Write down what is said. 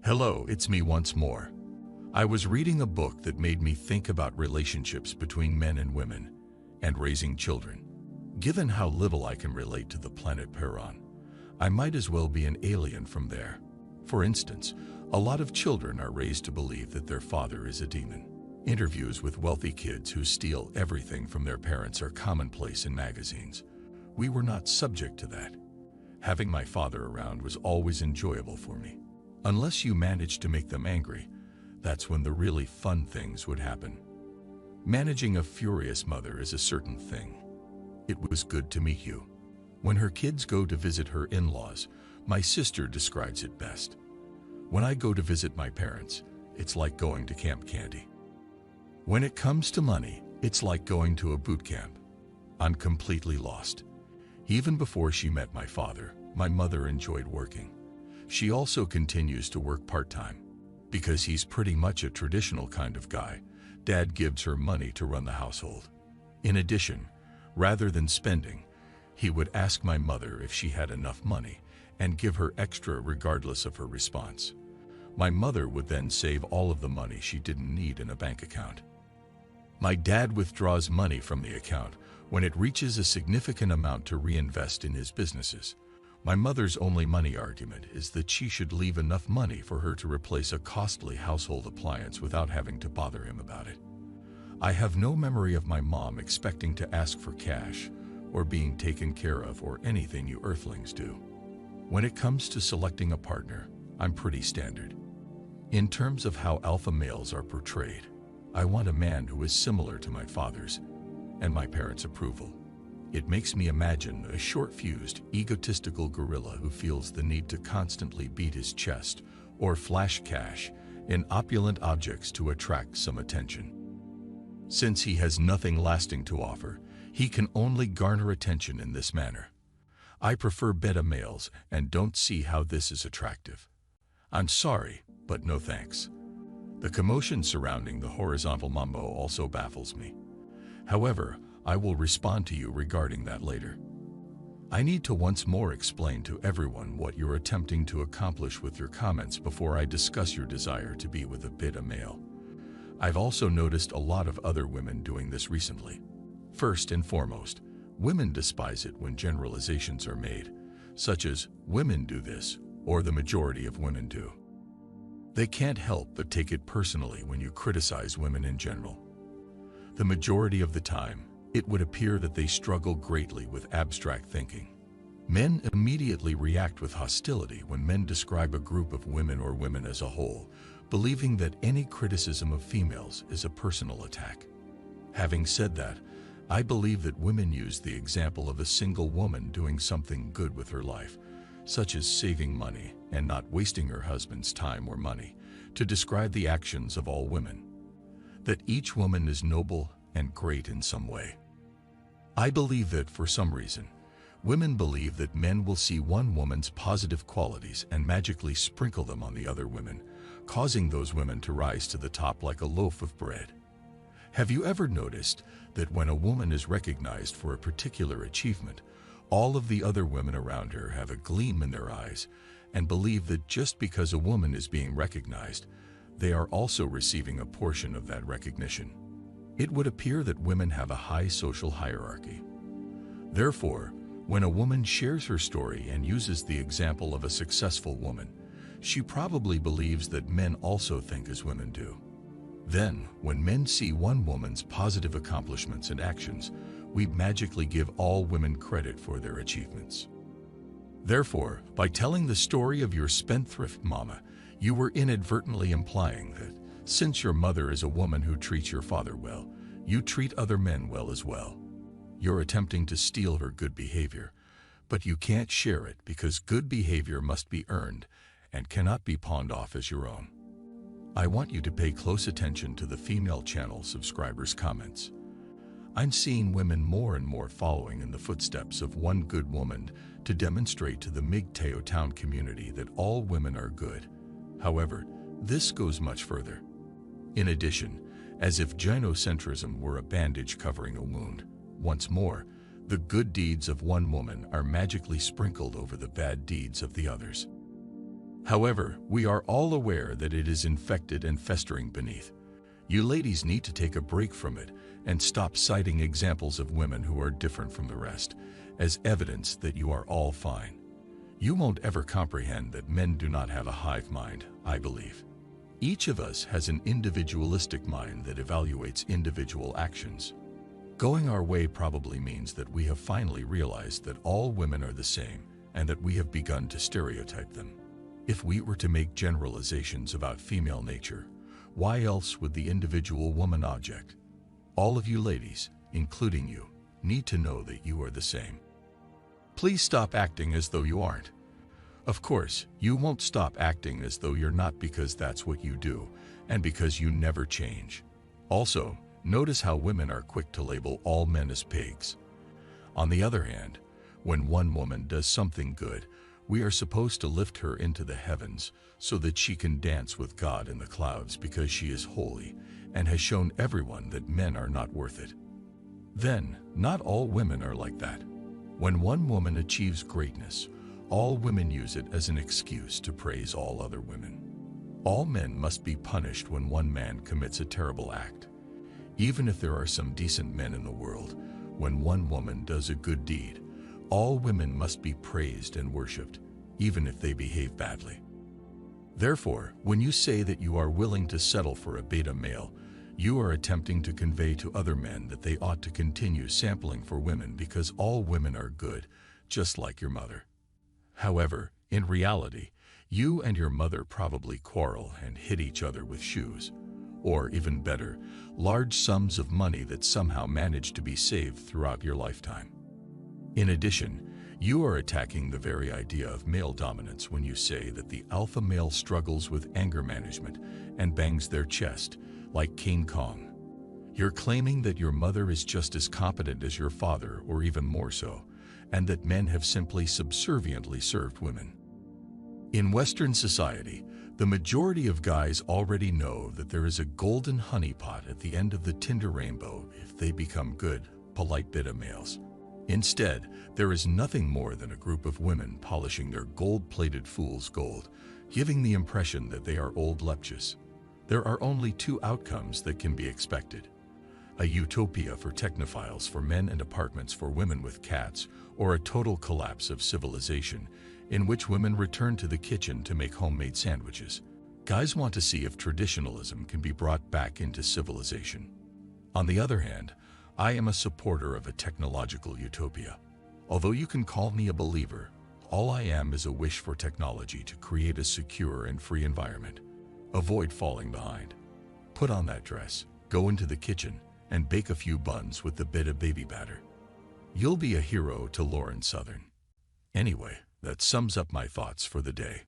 Hello, it's me once more. I was reading a book that made me think about relationships between men and women and raising children. Given how little I can relate to the planet Peron, I might as well be an alien from there. For instance, a lot of children are raised to believe that their father is a demon. Interviews with wealthy kids who steal everything from their parents are commonplace in magazines. We were not subject to that. Having my father around was always enjoyable for me. Unless you managed to make them angry, that's when the really fun things would happen. Managing a furious mother is a certain thing. It was good to meet you. When her kids go to visit her in-laws, my sister describes it best. When I go to visit my parents, it's like going to Camp Candy. When it comes to money, it's like going to a boot camp. I'm completely lost. Even before she met my father, my mother enjoyed working. She also continues to work part-time. Because he's pretty much a traditional kind of guy, Dad gives her money to run the household. In addition, rather than spending, he would ask my mother if she had enough money and give her extra regardless of her response. My mother would then save all of the money she didn't need in a bank account. My dad withdraws money from the account when it reaches a significant amount to reinvest in his businesses. My mother's only money argument is that she should leave enough money for her to replace a costly household appliance without having to bother him about it. I have no memory of my mom expecting to ask for cash or being taken care of or anything you earthlings do. When it comes to selecting a partner, I'm pretty standard. In terms of how alpha males are portrayed, I want a man who is similar to my father's and my parents' approval. It makes me imagine a short-fused, egotistical gorilla who feels the need to constantly beat his chest or flash cash in opulent objects to attract some attention. Since he has nothing lasting to offer, he can only garner attention in this manner. I prefer beta males and don't see how this is attractive. I'm sorry, but no thanks. The commotion surrounding the horizontal mambo also baffles me. However, I will respond to you regarding that later. I need to once more explain to everyone what you're attempting to accomplish with your comments before I discuss your desire to be with a beta male. I've also noticed a lot of other women doing this recently. First and foremost, women despise it when generalizations are made, such as women do this, or the majority of women do. They can't help but take it personally when you criticize women in general. The majority of the time, it would appear that they struggle greatly with abstract thinking. Men immediately react with hostility when men describe a group of women or women as a whole, believing that any criticism of females is a personal attack. Having said that, I believe that women use the example of a single woman doing something good with her life, such as saving money and not wasting her husband's time or money, to describe the actions of all women. That each woman is noble and great in some way. I believe that for some reason, women believe that men will see one woman's positive qualities and magically sprinkle them on the other women, causing those women to rise to the top like a loaf of bread. Have you ever noticed that when a woman is recognized for a particular achievement, all of the other women around her have a gleam in their eyes and believe that just because a woman is being recognized, they are also receiving a portion of that recognition? It would appear that women have a high social hierarchy. Therefore, when a woman shares her story and uses the example of a successful woman, she probably believes that men also think as women do. Then, when men see one woman's positive accomplishments and actions, we magically give all women credit for their achievements. Therefore, by telling the story of your spendthrift mama, you were inadvertently implying that, since your mother is a woman who treats your father well, you treat other men well as well. You're attempting to steal her good behavior, but you can't share it because good behavior must be earned and cannot be pawned off as your own. I want you to pay close attention to the female channel subscribers' comments. I'm seeing women more and more following in the footsteps of one good woman to demonstrate to the MGTOW community that all women are good. However, this goes much further. In addition, as if gynocentrism were a bandage covering a wound, once more, the good deeds of one woman are magically sprinkled over the bad deeds of the others. However, we are all aware that it is infected and festering beneath. You ladies need to take a break from it and stop citing examples of women who are different from the rest as evidence that you are all fine. You won't ever comprehend that men do not have a hive mind, I believe. Each of us has an individualistic mind that evaluates individual actions. Going our way probably means that we have finally realized that all women are the same and that we have begun to stereotype them. If we were to make generalizations about female nature, why else would the individual woman object? All of you ladies, including you, need to know that you are the same. Please stop acting as though you aren't. Of course, you won't stop acting as though you're not because that's what you do and because you never change. Also, notice how women are quick to label all men as pigs. On the other hand, when one woman does something good, we are supposed to lift her into the heavens so that she can dance with God in the clouds because she is holy and has shown everyone that men are not worth it. Then, not all women are like that. When one woman achieves greatness, all women use it as an excuse to praise all other women. All men must be punished when one man commits a terrible act. Even if there are some decent men in the world, when one woman does a good deed, all women must be praised and worshipped, even if they behave badly. Therefore, when you say that you are willing to settle for a beta male, you are attempting to convey to other men that they ought to continue sampling for women because all women are good, just like your mother. However, in reality, you and your mother probably quarrel and hit each other with shoes, or even better, large sums of money that somehow managed to be saved throughout your lifetime. In addition, you are attacking the very idea of male dominance when you say that the alpha male struggles with anger management and bangs their chest like King Kong. You're claiming that your mother is just as competent as your father, or even more so, and that men have simply subserviently served women. In Western society, the majority of guys already know that there is a golden honeypot at the end of the Tinder rainbow if they become good, polite beta males. Instead, there is nothing more than a group of women polishing their gold-plated fool's gold, giving the impression that they are old lepchas. There are only two outcomes that can be expected: a utopia for technophiles for men and apartments for women with cats, or a total collapse of civilization in which women return to the kitchen to make homemade sandwiches. Guys want to see if traditionalism can be brought back into civilization. On the other hand, I am a supporter of a technological utopia. Although you can call me a believer, all I am is a wish for technology to create a secure and free environment. Avoid falling behind. Put on that dress, go into the kitchen, and bake a few buns with the bit of baby batter. You'll be a hero to Lauren Southern. Anyway, that sums up my thoughts for the day.